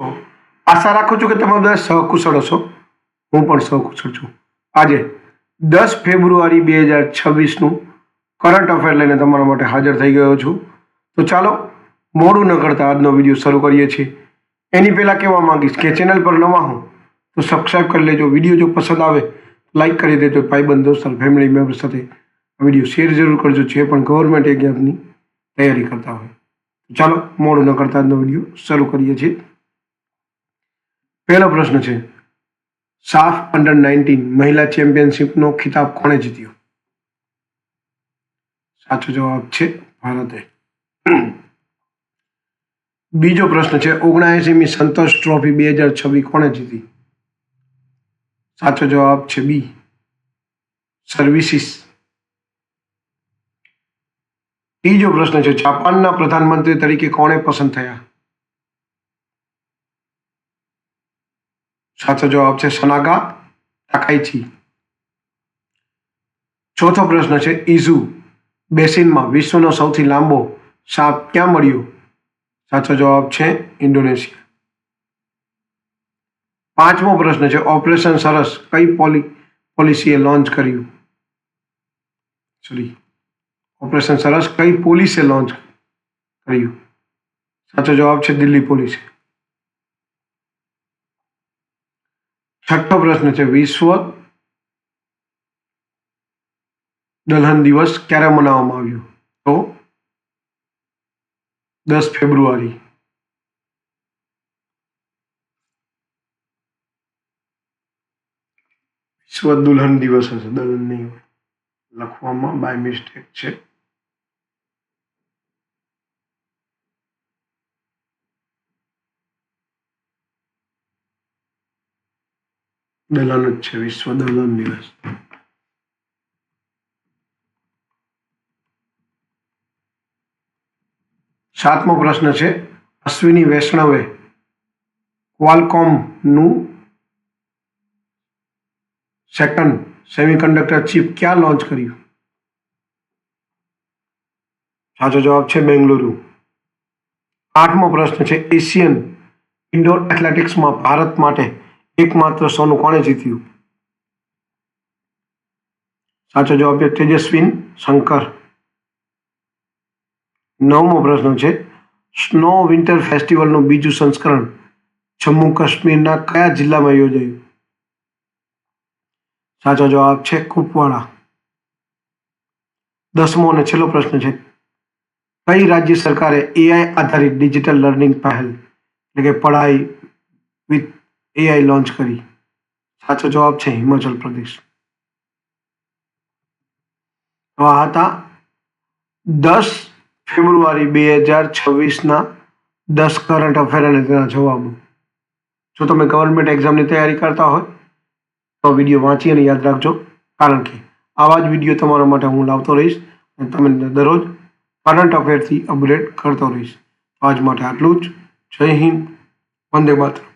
તો આશા રાખું છું કે તમે બધા સહકુશળ હશો. હું પણ સહકુશળ છું. આજે 10 ફેબ્રુઆરી 2026નું કરંટ અફેર લઈને તમારા માટે હાજર થઈ ગયો છું. તો ચાલો મોડું ન કરતા આજનો વિડીયો શરૂ કરીએ છીએ. એની પહેલાં કહેવા માંગીશ કે ચેનલ પર નવા હું તો સબસ્ક્રાઈબ કરી લેજો. વિડીયો જો પસંદ આવે લાઈક કરી દેજો. ભાઈબંધ દોસ્ત ફેમિલી મેમ્બર સાથે વિડીયો શેર જરૂર કરજો, જે પણ ગવર્મેન્ટ એક્ઝામની તૈયારી કરતા હોય. ચાલો મોડું ન કરતા આજનો વિડીયો શરૂ કરીએ છીએ. પહેલો પ્રશ્ન છે, સાફ અંડર-19 મહિલા ચેમ્પિયનશિપનો ખિતાબ કોણે જીત્યો? સાચો જવાબ છે ભારતે. બીજો પ્રશ્ન છે, 79મી સંતોષ ટ્રોફી 2026 કોણે જીતી? સાચો જવાબ છે બી, સર્વિસીસ. ત્રીજો પ્રશ્ન છે, જાપાનના પ્રધાનમંત્રી તરીકે કોણે પસંદ થયા? સાચો જવાબ છે સનાગા તાકાઇચી. ચોથો પ્રશ્ન છે, ઇઝુ બેસિનમાં વિશ્વનો સૌથી લાંબો સાપ ક્યાં મળ્યો? સાચો જવાબ છે ઇન્ડોનેશિયા. પાંચમો પ્રશ્ન છે, ઓપરેશન સરસ કઈ પોલિસીએ લોન્ચ કર્યું? ઓપરેશન સરસ કઈ પોલીસે લોન્ચ કર્યું? સાચો જવાબ છે દિલ્હી પોલીસે. છઠ્ઠો પ્રશ્ન છે, વિશ્વ દલહન દિવસ ક્યારે મનાવવામાં આવ્યો? તો 10 ફેબ્રુઆરી. વિશ્વ દુલ્હન દિવસ હશે, દુલ્હન નહીં હોય, લખવામાં બાય મિસ્ટેક છે. દલહન જ છે, વિશ્વ દલહન દિવસ. સાતમો પ્રશ્ન છે, અશ્વિની વૈષ્ણવે ક્વાલકોમનું સેકન્ડ સેમિકન્ડક્ટર ચિપ ક્યાં લોન્ચ કર્યું? સાચો જવાબ છે બેંગલુરુ. આઠમો પ્રશ્ન છે, એશિયન ઇન્ડોર એથ્લેટિક્સમાં ભારત માટે એકમાત્ર સોનું કોણે જીત્યું? સાચો જવાબ છે તેજસ્વીન શંકર. નવમો પ્રશ્ન છે, સ્નો વિન્ટર ફેસ્ટિવલનું બીજું સંસ્કરણ જમ્મુ કાશ્મીરના કયા જિલ્લામાં યોજાયું? સાચો જવાબ છે કુપવાડા. 10મો અને છેલ્લો પ્રશ્ન છે, કઈ રાજ્ય સરકારે એઆઈ આધારિત ડિજિટલ લર્નિંગ પહેલ એટલે કે પઢાઈ વિથ એઆઈ લોન્ચ કરી? સાચો જવાબ છે હિમાચલ પ્રદેશ. તો આ હતા 10 ફેબ્રુઆરી 2026ના 10 કરંટ અફેર અને તેના જવાબો. જો તમે ગવર્મેન્ટ એક્ઝામની તૈયારી કરતા હોય તો વિડીયો વાંચી અને યાદ રાખજો, કારણ કે આવા જ વિડીયો તમારા માટે હું લાવતો રહીશ અને તમને દરરોજ કરંટ અફેરથી અપડેટ કરતો રહીશ. આજ માટે આટલું જ. જય હિન્દ, વંદે માતરમ.